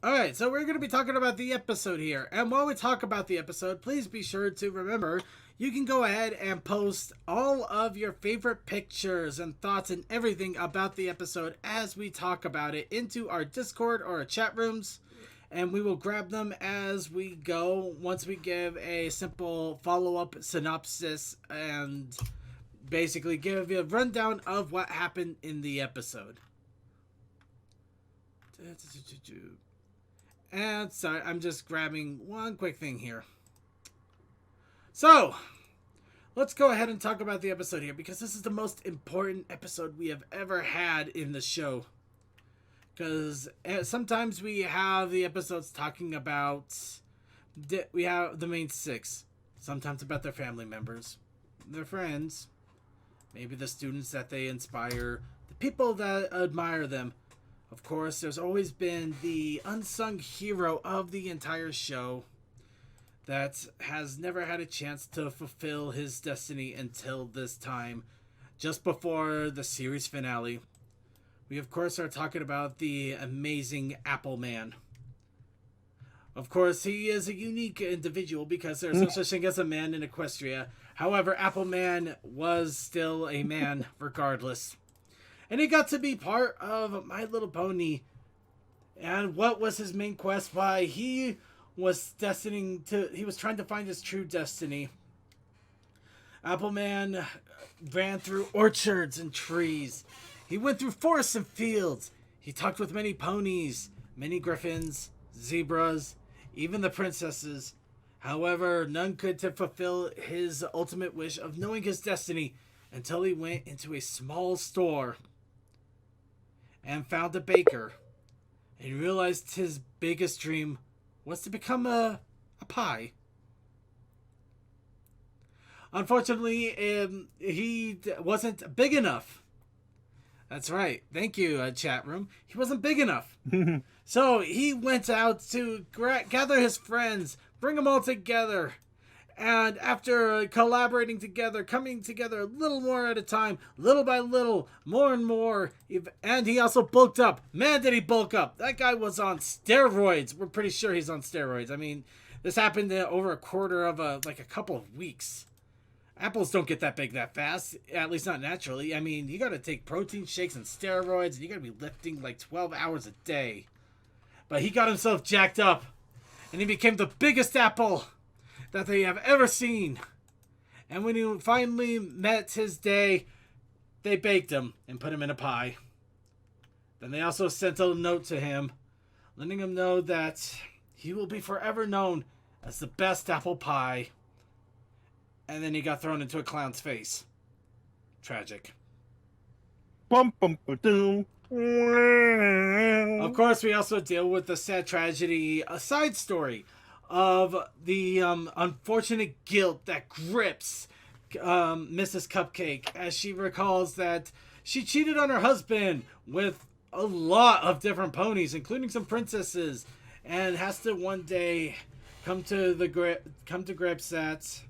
Alright, so we're going to be talking about the episode here. And while we talk about the episode, please be sure to remember you can go ahead and post all of your favorite pictures and thoughts and everything about the episode as we talk about it into our Discord or our chat rooms. And we will grab them as we go once we give a simple follow-up synopsis and basically give you a rundown of what happened in the episode. And sorry, I'm just grabbing one quick thing here. So, let's go ahead and talk about the episode here, because this is the most important episode we have ever had in the show. Because sometimes we have the episodes talking about, we have the main six. Sometimes about their family members, their friends, maybe the students that they inspire, the people that admire them. Of course, there's always been the unsung hero of the entire show that has never had a chance to fulfill his destiny until this time, just before the series finale. We, of course, are talking about the amazing Apple Man. Of course, he is a unique individual because there's no such thing as a man in Equestria. However, Apple Man was still a man regardless. And he got to be part of My Little Pony. And what was his main quest? Why, he was he was trying to find his true destiny. Appleman ran through orchards and trees. He went through forests and fields. He talked with many ponies, many griffins, zebras, even the princesses. However, none could fulfill his ultimate wish of knowing his destiny until he went into a small store and found a baker, and realized his biggest dream was to become a pie. Unfortunately, he wasn't big enough. That's right. Thank you, chat room. He wasn't big enough. So he went out to gather his friends, bring them all together. And after collaborating together, coming together a little more at a time, little by little, more and more, and he also bulked up. Man, did he bulk up. That guy was on steroids. We're pretty sure he's on steroids. I mean, this happened in over a quarter of a couple of weeks. Apples don't get that big that fast, at least not naturally. I mean, you gotta take protein shakes and steroids, and you gotta be lifting like 12 hours a day. But he got himself jacked up, and he became the biggest apple that they have ever seen. And when he finally met his day, they baked him and put him in a pie. Then they also sent a note to him, letting him know that he will be forever known as the best apple pie. And then he got thrown into a clown's face. Tragic. Bum, bum, ba-doom. Of course, we also deal with the sad tragedy, a side story of the unfortunate guilt that grips Mrs. Cupcake as she recalls that she cheated on her husband with a lot of different ponies, including some princesses, and has to one day come to grips that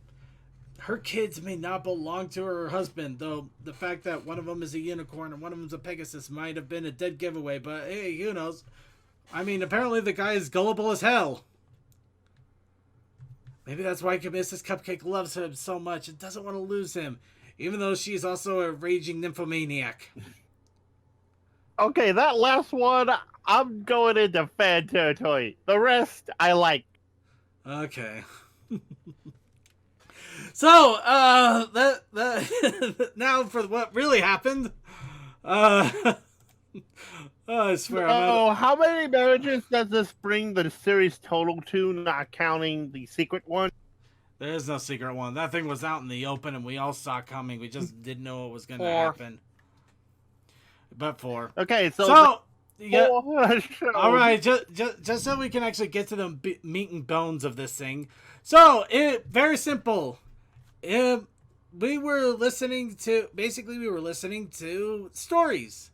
her kids may not belong to her husband, though the fact that one of them is a unicorn and one of them's a Pegasus might have been a dead giveaway, but hey, who knows? I mean, apparently the guy is gullible as hell. Maybe that's why Mrs. Cupcake loves him so much and doesn't want to lose him, even though she's also a raging nymphomaniac. Okay, that last one, I'm going into fan territory. The rest, I like. Okay. So, that now for what really happened. I swear. How many marriages does this bring the series total to, not counting the secret one? There is no secret one. That thing was out in the open, and we all saw it coming. We just didn't know what was going to happen. But 4. Okay, so yeah. All right, just so we can actually get to the meat and bones of this thing. So, very simple. We were listening to stories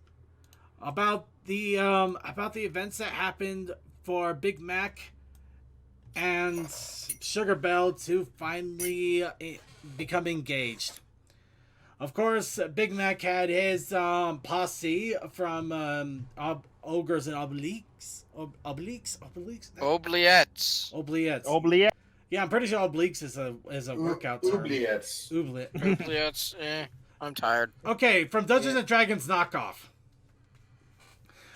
about the events that happened for Big Mac and Sugar Belle to finally become engaged. Of course, Big Mac had his posse from Ogres and Obliques. Oubliettes. Obliettes. Obliette. Yeah, I'm pretty sure Obliques is a workout term. Oubliettes. Oubliettes. I'm tired. Okay, from Dungeons and Dragons knockoff.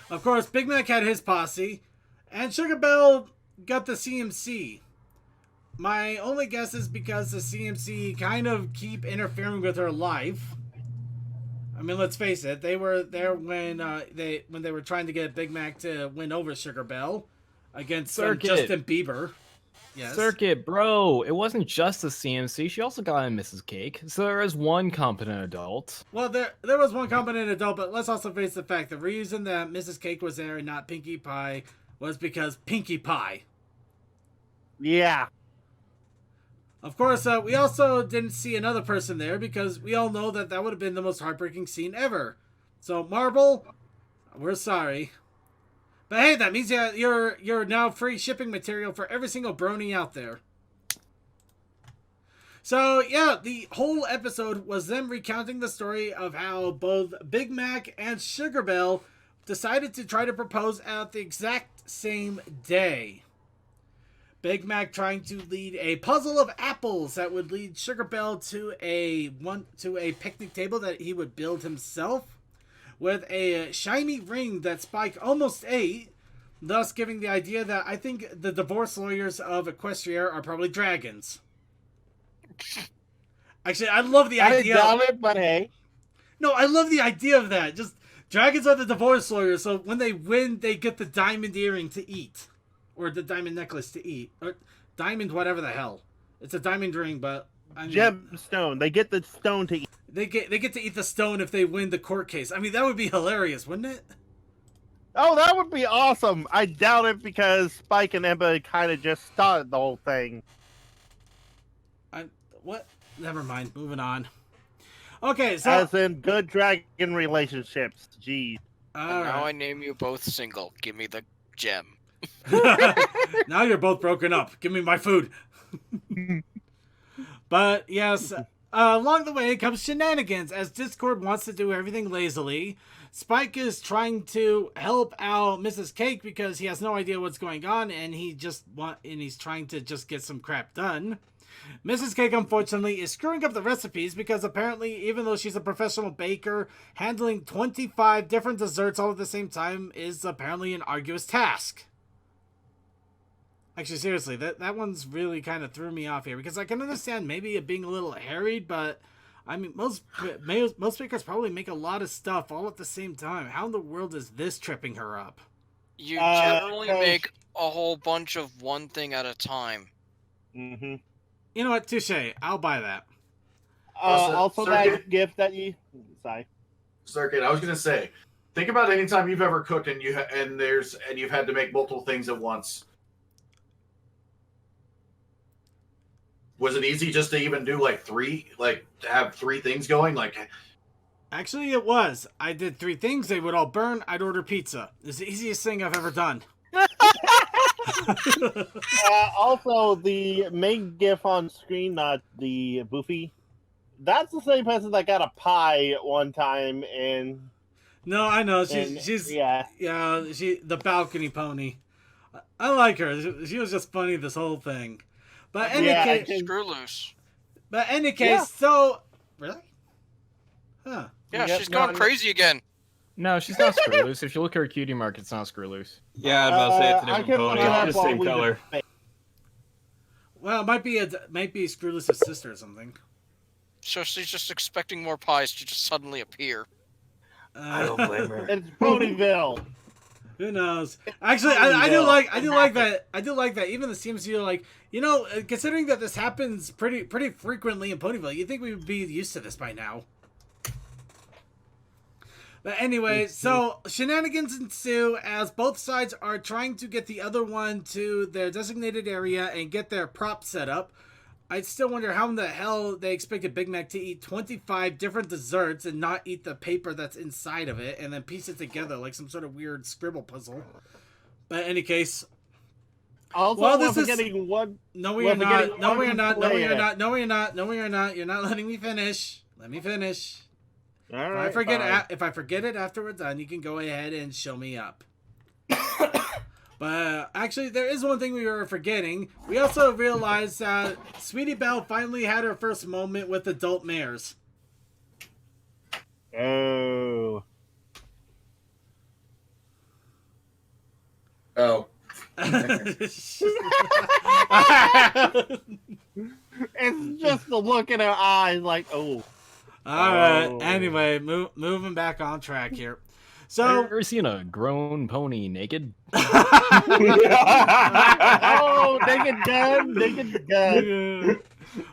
Of course, Big Mac had his posse, and Sugar Belle got the CMC. My only guess is because the CMC kind of keep interfering with her life. I mean, let's face it, they were there when they were trying to get Big Mac to win over Sugar Belle against Justin Bieber. Yes. Circuit, bro. It wasn't just the CMC. She also got in Mrs. Cake. So there is one competent adult. Well, there was one competent adult, but let's also face the fact. The reason that Mrs. Cake was there and not Pinkie Pie was because Pinkie Pie. Yeah. Of course, we also didn't see another person there because we all know that would have been the most heartbreaking scene ever. So, Marble, we're sorry. But hey, that means you're now free shipping material for every single brony out there. So, yeah, the whole episode was them recounting the story of how both Big Mac and Sugar Belle decided to try to propose at the exact same day. Big Mac trying to lead a puzzle of apples that would lead Sugar Belle to a picnic table that he would build himself, with a shiny ring that Spike almost ate, thus giving the idea that I think the divorce lawyers of Equestria are probably dragons. Actually, I love the idea. I doubt it, but hey. No, I love the idea of that. Just dragons are the divorce lawyers, so when they win, they get the diamond earring to eat. Or the diamond necklace to eat. Or diamond whatever the hell. It's a diamond ring, but... I mean, gemstone. They get the stone to eat. They get to eat the stone if they win the court case. I mean, that would be hilarious, wouldn't it? Oh, that would be awesome. I doubt it because Spike and Emma kind of just started the whole thing. What? Never mind. Moving on. Okay, so... As in good dragon relationships. Jeez. Now I name you both single. Give me the gem. Now you're both broken up. Give me my food. But yes, along the way comes shenanigans as Discord wants to do everything lazily. Spike is trying to help out Mrs. Cake because he has no idea what's going on and he's trying to just get some crap done. Mrs. Cake, unfortunately, is screwing up the recipes because apparently, even though she's a professional baker, handling 25 different desserts all at the same time is apparently an arduous task. Actually, seriously, that one's really kind of threw me off here because I can understand maybe it being a little harried, but I mean, most bakers probably make a lot of stuff all at the same time. How in the world is this tripping her up? You generally make a whole bunch of one thing at a time. Mm-hmm. You know what? Touche. I'll buy that. Also, that gift that you... Sorry. Circuit, I was going to say, think about any time you've ever cooked and you've had to make multiple things at once. Was it easy just to even do to have three things going? Actually, it was. I did 3 things. They would all burn. I'd order pizza. It's the easiest thing I've ever done. Also, the main gif on screen, not the Boofy, that's the same person that got a pie at one time. And no, I know she's the balcony pony. I like her. She was just funny this whole thing. But any case, screw loose. But any case, so really, huh? Yeah, she's gone crazy again. No, she's not screw loose. If you look at her cutie mark, it's not screw loose. Yeah, I was about to say it's a different pony. It's the same color. Well, it might be Screwless' sister or something. So she's just expecting more pies to just suddenly appear. I don't blame her. It's Ponyville. Who knows? Actually, I do like that. I do like that. Even the CMC are like, considering that this happens pretty frequently in Ponyville, you'd think we would be used to this by now. But anyway, so shenanigans ensue as both sides are trying to get the other one to their designated area and get their prop set up. I still wonder how in the hell they expected Big Mac to eat 25 different desserts and not eat the paper that's inside of it and then piece it together like some sort of weird scribble puzzle. But in any case... Also, No, we are not. No, we are not. No, we are not. No, we are not. No, we are not. You're not letting me finish. Let me finish. All If right, I forget fine. if I forget it after we're done, you can go ahead and show me up. But actually, there is one thing we were forgetting. We also realized that Sweetie Belle finally had her first moment with adult mares. Oh. Oh. It's just the look in her eyes, like, oh. All right. Oh. Anyway, moving back on track here. Have you So, ever seen a grown pony naked? Oh, naked gun.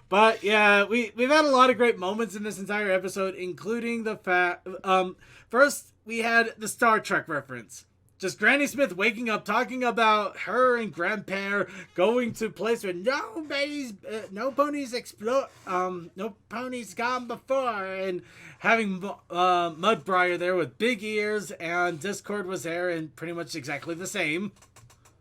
But yeah, we've had a lot of great moments in this entire episode, including the fact. First we had the Star Trek reference. Just Granny Smith waking up, talking about her and Grandpa going to a place where no ponies gone before, and having Mudbriar there with big ears, and Discord was there and pretty much exactly the same.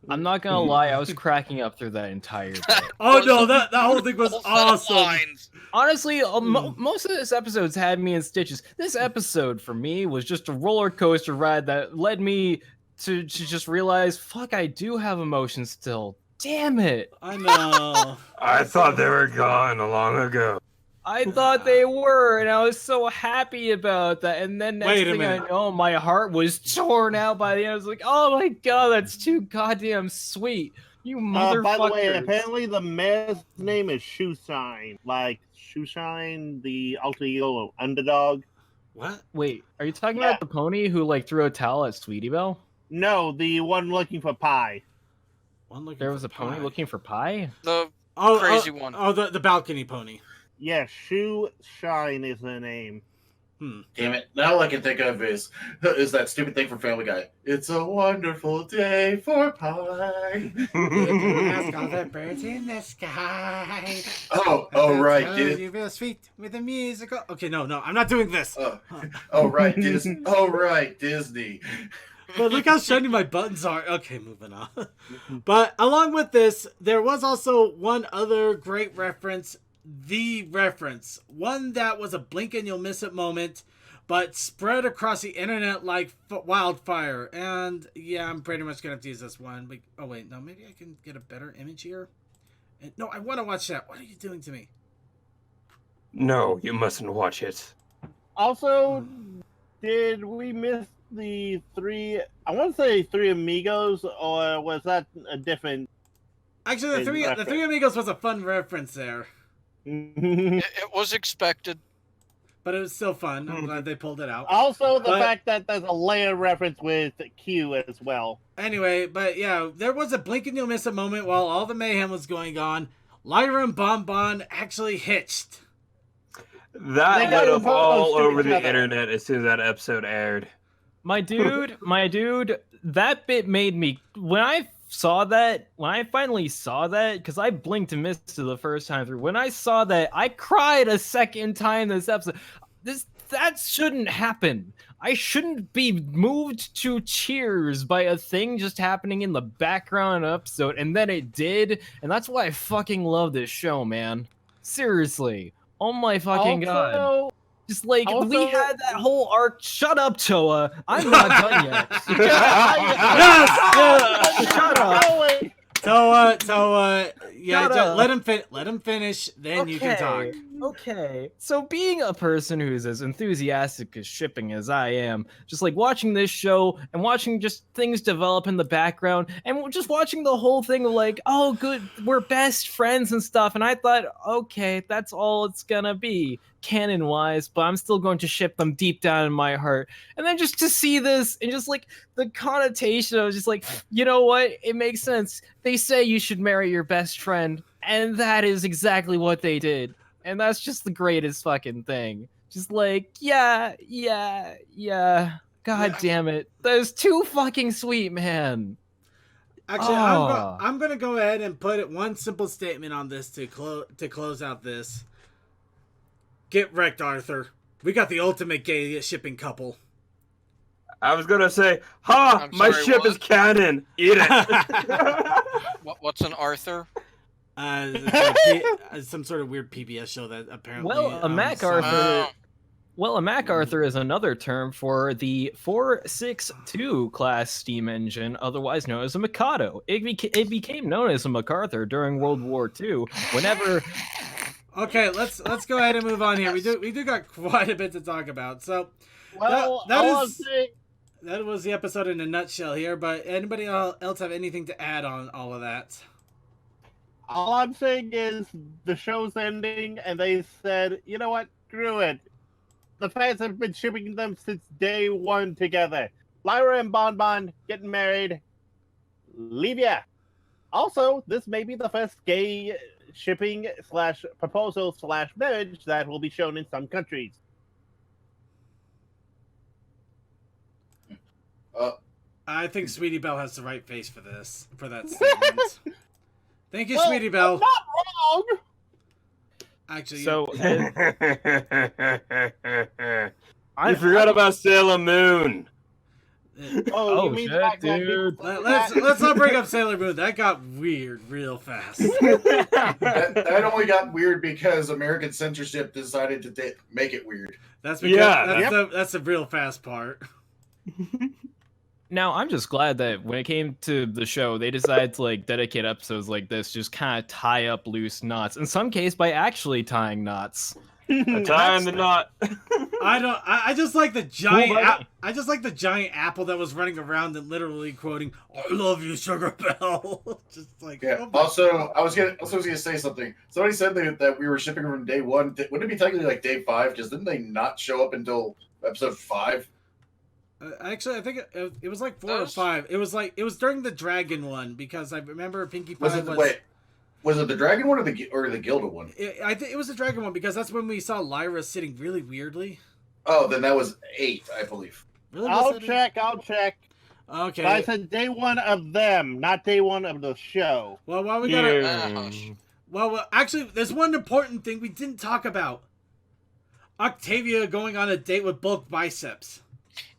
I'm not gonna lie, I was cracking up through that entire bit. Oh no, that whole thing was Whole set of awesome. lines. Honestly, most of this episode's had me in stitches. This episode, for me, was just a roller coaster ride that led me to just realize, fuck, I do have emotions still. Damn it. I know. I thought they were gone long ago. I thought they were, and I was so happy about that. And then next Wait a thing I minute. know, my heart was torn out by the end. I was like, oh my god, that's too goddamn sweet. You motherfuckers. By the way, apparently the mayor's name is Shoeshine. Like, Shoeshine, the alter ego of Underdog. What? Wait, are you talking Yeah. about the pony who like threw a towel at Sweetie Belle? No, the one looking for pie. One looking There for was a pony pie. looking for pie? The Oh, crazy oh, one. Oh, the balcony pony. Yeah, Shoeshine is the name. Damn it! Now all I can think of is that stupid thing from Family Guy. It's a wonderful day for pie. Ask all the birds in the sky. Oh right, You feel sweet with a musical. Okay, no, I'm not doing this. oh right, Disney. Oh right, Disney. But look how shiny my buttons are. Okay, moving on. But along with this, there was also one other great reference. The reference. One that was a blink and you'll miss it moment, but spread across the internet like wildfire. And yeah, I'm pretty much going to have to use this one. But, oh, wait. No, maybe I can get a better image here. No, I want to watch that. What are you doing to me? No, you mustn't watch it. Also, did we miss the three? I want to say Three Amigos, or was that a different? Actually, the three Amigos was a fun reference there. It was expected. But it was still fun. I'm glad they pulled it out. Also, the But- fact that there's a layer reference with Q as well. Anyway, but yeah, there was a blink and you'll miss a moment while all the mayhem was going on. Lyra and Bonbon actually hitched. That They lit got up all opposed to over each the other. internet as soon as that episode aired. My dude, that bit made me when I finally saw that, because I blinked and missed it the first time through. When I saw that, I cried a second time this episode. That shouldn't happen. I shouldn't be moved to tears by a thing just happening in the background of an episode, and then it did, and that's why I fucking love this show, man. Seriously. Oh my fucking god. Also, Just like we Also- had that whole arc. Shut up, Toa. I'm not done yet. Yes! Shut up. Toa, yeah, Shut up. let him finish, then you can talk. Okay. So being a person who's as enthusiastic as shipping as I am, just like watching this show and watching just things develop in the background and just watching the whole thing of like, oh good, we're best friends and stuff. And I thought, okay, that's all it's gonna be canon wise, but I'm still going to ship them deep down in my heart. And then just to see this and just like the connotation of just like, you know what? It makes sense. They say you should marry your best friend, and that is exactly what they did. And that's just the greatest fucking thing. Just like, yeah. God damn it. That is too fucking sweet, man. Actually, Oh. I'm gonna go ahead and put it one simple statement on this to close out this. Get wrecked, Arthur. We got the ultimate gay shipping couple. I was gonna say, ha! I'm My sorry, ship what? is canon. Eat it. What's an Arthur? Some sort of weird PBS show that apparently. Well, a MacArthur. Wow. Well, a MacArthur is another term for the 462 class steam engine, otherwise known as a Mikado. It became known as a MacArthur during World War II. Whenever Okay, let's go ahead and move on here. We do got quite a bit to talk about. So Well, that all I'm is- saying, that was the episode in a nutshell here. But anybody else have anything to add on all of that? all I'm saying is the show's ending, and they said, you know what? Screw it. The fans have been shipping them since day one together. Lyra and Bonbon getting married. Leave ya. Also, this may be the first gay shipping / proposal / marriage that will be shown in some countries. I think Sweetie Belle has the right face for that statement. Thank you, Well, Sweetie Belle. I'm not wrong. Actually, so You forgot about Sailor Moon. Oh, you mean shit, back then dude. people- let's not bring up Sailor Moon. That got weird real fast. That only got weird because American censorship decided to make it weird. That's because Yeah. that's the real fast part. Now, I'm just glad that when it came to the show, they decided to like dedicate episodes like this, just kind of tie up loose knots. In some case, by actually tying knots. Time to not. I just like the giant. buddy. I just like the giant apple that was running around and literally quoting "I love you, Sugar Bell." Just like Yeah. oh my- Also, I was gonna say something. Somebody said that we were shipping from day one. Wouldn't it be technically like day 5? Because didn't they not show up until episode 5? Actually, I think it was like 4 or Those- 5. It was during the dragon one because I remember Pinkie Pie Was it the dragon one or the Gilda one? I think it was the dragon one because that's when we saw Lyra sitting really weirdly. Oh, then that was 8, I believe. Really? Was I'll that it? check. I'll check. Okay. But I said day one of them, not day one of the show. Well, while we gotta. Yeah. Well, actually, there's one important thing we didn't talk about. Octavia going on a date with bulk biceps.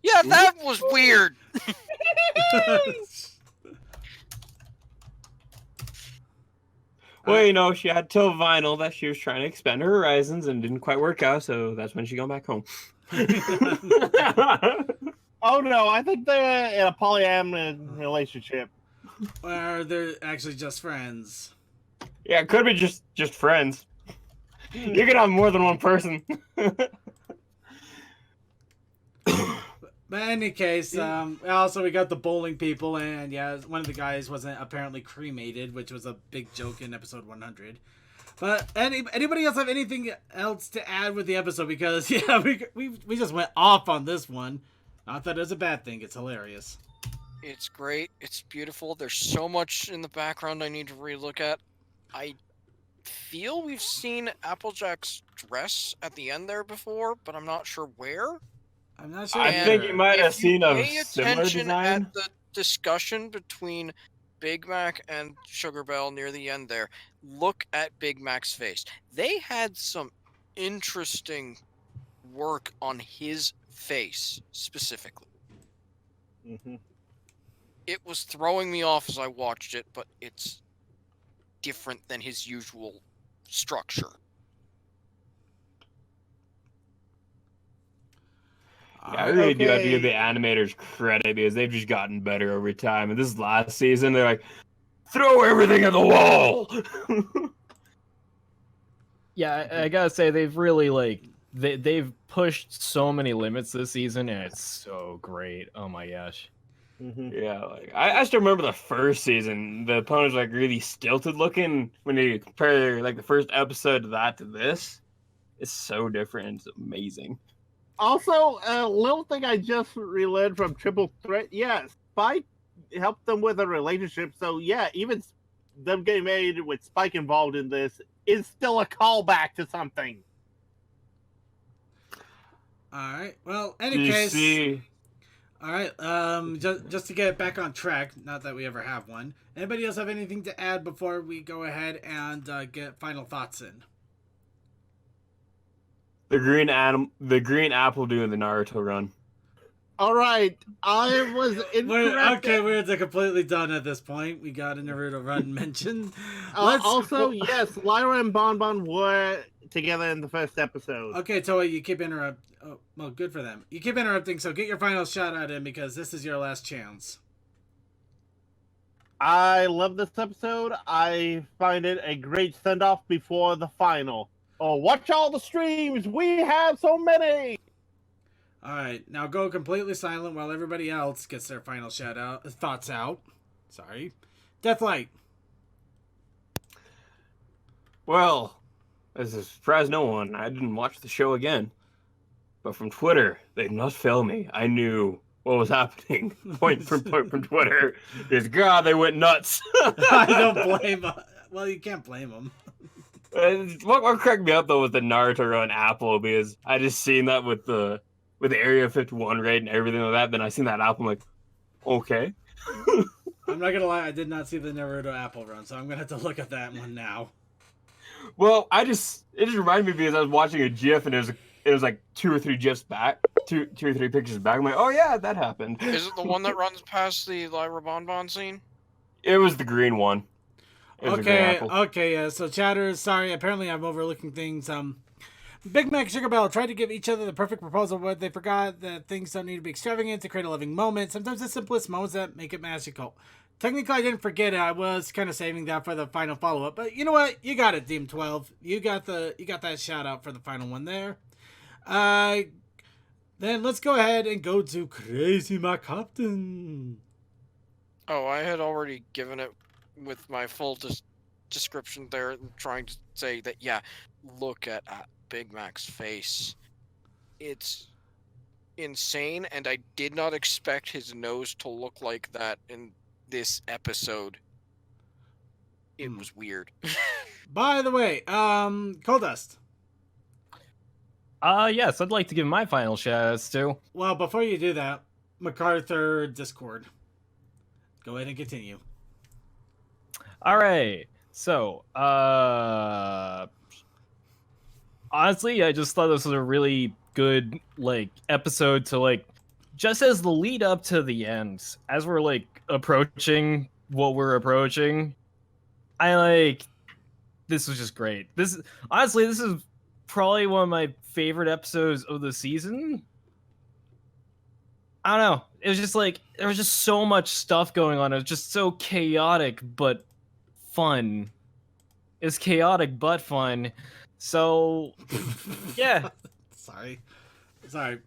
Yeah, that was weird. Well, you know, she had till vinyl that she was trying to expand her horizons and didn't quite work out, so that's when she gone back home. Oh no, I think they're in a polyamorous relationship. Or they're actually just friends. Yeah, it could be just friends. You could have more than one person. But in any case, also we got the bowling people, and yeah, one of the guys wasn't apparently cremated, which was a big joke in episode 100. But anybody else have anything else to add with the episode? Because yeah, we just went off on this one. Not that it's a bad thing; it's hilarious. It's great. It's beautiful. There's so much in the background I need to relook at. I feel we've seen Applejack's dress at the end there before, but I'm not sure where. I'm not sure. I And think you might have if you seen a pay similar attention design. at the discussion between Big Mac and Sugar Bell near the end there, look at Big Mac's face. They had some interesting work on his face specifically. Mm-hmm. It was throwing me off as I watched it, but it's different than his usual structure. Yeah, I really do have to Okay. give the animators credit because they've just gotten better over time. And this last season, they're like, throw everything at the wall. Yeah, I gotta say they've really like they've pushed so many limits this season, and it's so great. Oh my gosh. Mm-hmm. Yeah, like I still remember the first season. The opponents like really stilted looking when you compare like the first episode of that to this. It's so different. It's amazing. Also, a little thing I just relearned from Triple Threat. Yeah, Spike helped them with a relationship. So yeah, even them getting married with Spike involved in this is still a callback to something. All right. Well, any Do you case. see? All right. Just to get back on track. Not that we ever have one. Anybody else have anything to add before we go ahead and get final thoughts in? The green apple doing the Naruto run. All right, I was incorrect. We're completely done at this point. We got a Naruto run mentioned. Also, yes, Lyra and Bonbon were together in the first episode. Okay, Toei, you keep interrupting. Oh, well, good for them. You keep interrupting, so get your final shout out in because this is your last chance. I love this episode. I find it a great send-off before the final. Oh, watch all the streams! We have so many! Alright, now go completely silent while everybody else gets their final thoughts out. Sorry. Deathlight. Well, as a surprise no one, I didn't watch the show again. But from Twitter, they did not fail me. I knew what was happening point from Twitter. Because, God, they went nuts. I don't blame well, you can't blame them. What cracked me up, though, was the Naruto on Apple, because I just seen that with the Area 51 raid and everything like that. Then I seen that Apple, I'm like, okay. I'm not gonna lie, I did not see the Naruto Apple run, so I'm gonna have to look at that one now. Well, it just reminded me because I was watching a GIF and it was like 2 or 3 GIFs back, two or three pictures back. I'm like, oh yeah, that happened. Is it the one that runs past the Lyra Bonbon scene? It was the green one. Okay, yeah. So chatters, sorry. Apparently, I'm overlooking things. Big Mac Sugar Bell tried to give each other the perfect proposal, but they forgot that things don't need to be extravagant to create a loving moment. Sometimes the simplest moments that make it magical. Technically, I didn't forget it. I was kind of saving that for the final follow-up. But you know what? You got it, Deem 12. You got that shout out for the final one there. Then let's go ahead and go to Crazy My Captain. Oh, I had already given it with my full description there, trying to say that, yeah, look at Big Mac's face. It's insane, and I did not expect his nose to look like that in this episode. It was weird. By the way, Coldust. Yes, I'd like to give my final shout-outs too. Well, before you do that, MacArthur Discord. Go ahead and continue. All right. So, honestly, I just thought this was a really good episode to just as the lead up to the end, as we're approaching what we're approaching. This was just great. This is probably one of my favorite episodes of the season. I don't know. It was just there was just so much stuff going on. It was just so chaotic but fun. It's chaotic but fun. So, yeah. Sorry.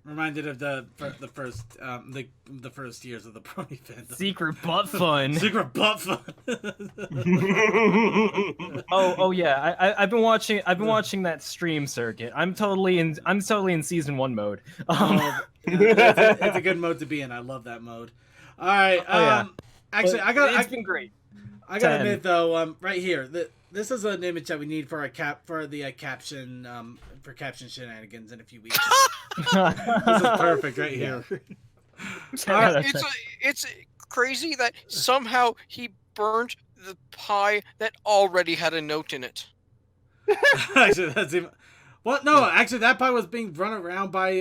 Reminded of the first years of the Brony fandom. Secret butt fun. Secret butt fun. oh yeah. I've been watching that stream circuit. I'm totally in season 1 mode. It's a good mode to be in. I love that mode. All right. Yeah. Actually, it's been great. I gotta admit though, right here, this is an image that we need for caption shenanigans in a few weeks. This is perfect right here. It's crazy that somehow he burned the pie that already had a note in it. Actually, that's even. Well, no, actually, that pie was being run around by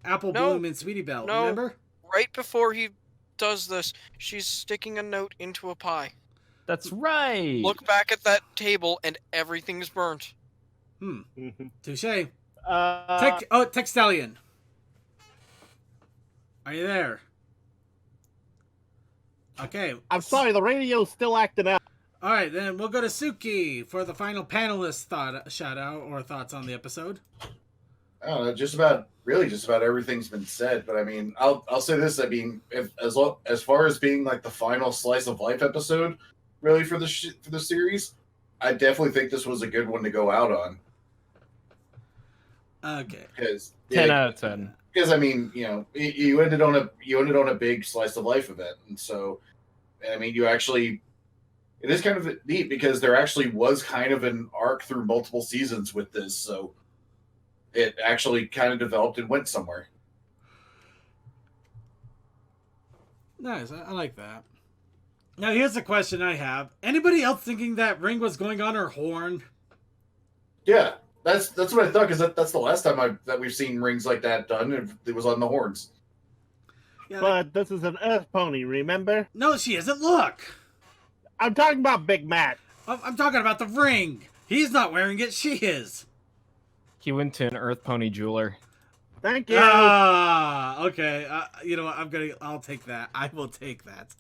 Apple Bloom and Sweetie Belle. No, remember? Right before he does this, she's sticking a note into a pie. That's right. Look back at that table, and everything's burnt. Touche. Textalion. Are you there? Okay. I'm sorry, the radio's still acting out. All right, then we'll go to Suki for the final panelist shout out or thoughts on the episode. I don't know, just about everything's been said. But I mean, I'll say this. I mean, as far as being the final slice of life episode, really for the series, I definitely think this was a good one to go out on. Okay. 10 out of 10. Because I mean, you ended on a big slice of life event, and so, I mean, it is kind of neat because there actually was kind of an arc through multiple seasons with this, so it actually kind of developed and went somewhere. Nice, I like that. Now here's a question I have: anybody else thinking that Ring was going on her horn? Yeah, that's what I thought, because that's the last time that we've seen rings like that done. It was on the horns. Yeah, But this is an Earth pony, remember? no, she isn't. Look. I'm talking about Big Mac. I'm talking about the ring. He's not wearing it. She is. He went to an Earth Pony jeweler. Thank you. Ah, okay. You know what? I'll take that. I will take that.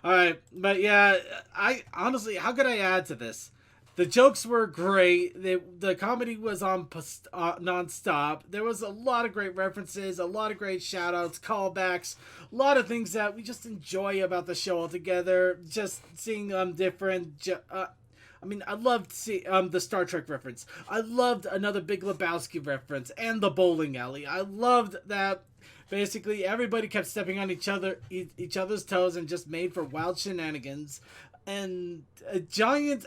All right, but yeah, I honestly, how could I add to this? The jokes were great. The comedy was on nonstop. There was a lot of great references, a lot of great shout outs, callbacks, a lot of things that we just enjoy about the show altogether. Just seeing different. I mean, I loved the Star Trek reference. I loved another Big Lebowski reference and the bowling alley. I loved that. Basically, everybody kept stepping on each other's toes and just made for wild shenanigans. And a giant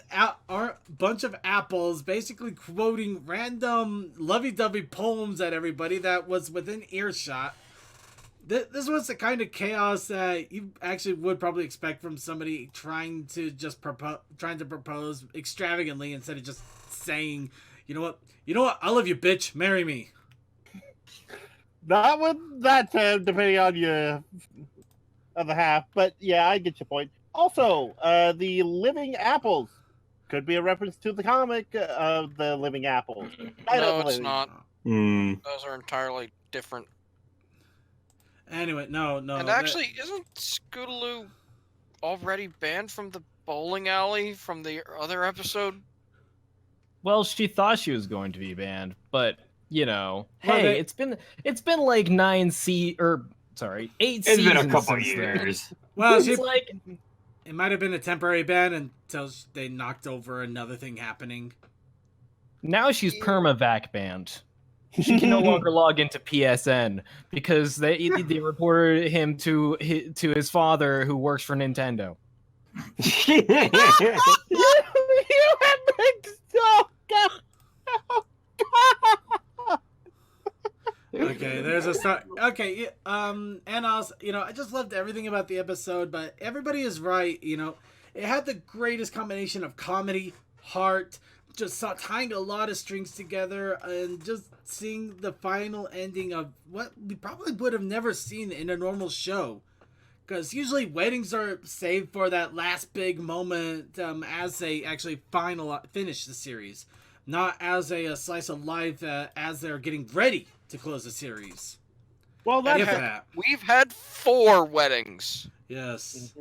bunch of apples basically quoting random lovey-dovey poems at everybody that was within earshot. This was the kind of chaos that you actually would probably expect from somebody trying to propose extravagantly instead of just saying, you know what, I love you, bitch, marry me. Not with that term, depending on your other half. But yeah, I get your point. Also, the living apples could be a reference to the comic of the living apples. No, it's not. Those are entirely different. Anyway, no. And actually, isn't Scootaloo already banned from the bowling alley from the other episode? Well, she thought she was going to be banned, but you know, Well, hey, it's been like 8 seasons. It's been a couple since years. Well, It's like it might have been a temporary ban until they knocked over another thing happening. now she's permavac banned. She can no longer log into PSN because they reported him to his father, who works for Nintendo. You have mixed up. Okay, there's a start. Okay, and also, I just loved everything about the episode, but everybody is right. It had the greatest combination of comedy, heart, just tying a lot of strings together, and just seeing the final ending of what we probably would have never seen in a normal show. Because usually weddings are saved for that last big moment as they actually finish the series, not as a slice of life as they're getting ready to close the series. Well, We've had 4 weddings. Yes.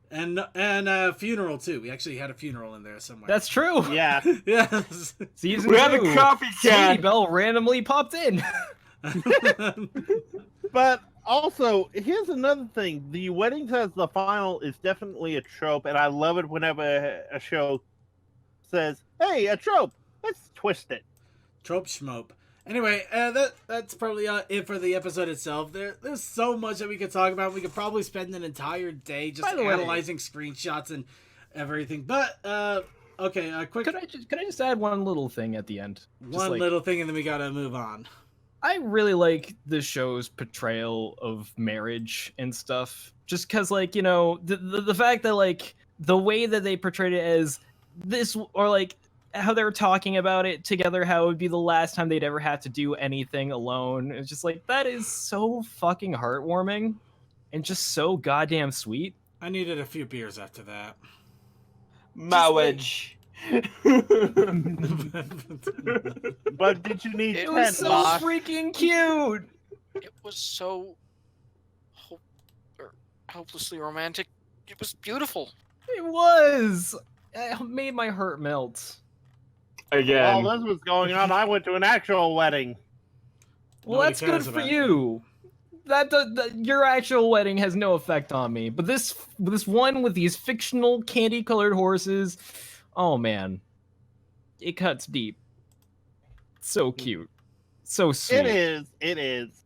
And a funeral too. We actually had a funeral in there somewhere. That's true. yeah. Yes. Season We 2. have a coffee Sweetie can. Belle randomly popped in. But also, here's another thing. The weddings as the final is definitely a trope, and I love it whenever a show says, hey, a trope, let's twist it. Trope schmope. Anyway, that's probably it for the episode itself. There's so much that we could talk about. We could probably spend an entire day just By the way- analyzing screenshots and everything. But, okay, quick Could I just add one little thing at the end? Just like, little thing and then we gotta move on. I really like the show's portrayal of marriage and stuff. Just because, like, the fact that, like, the way that they portrayed it as this, or, like, how they were talking about it together, how it would be the last time they'd ever have to do anything alone. It's just like, that is so fucking heartwarming and just so goddamn sweet. I needed a few beers after that. Marriage. But did you need It 10? was so Mosh. freaking cute. It was so hopelessly romantic. It was beautiful. It was. It made my heart melt. Again. While this was going on, I went to an actual wedding. Well, Nobody that's good cares for about you. Your actual wedding has no effect on me, but this one with these fictional candy-colored horses, oh man, it cuts deep. So cute, so sweet. It is.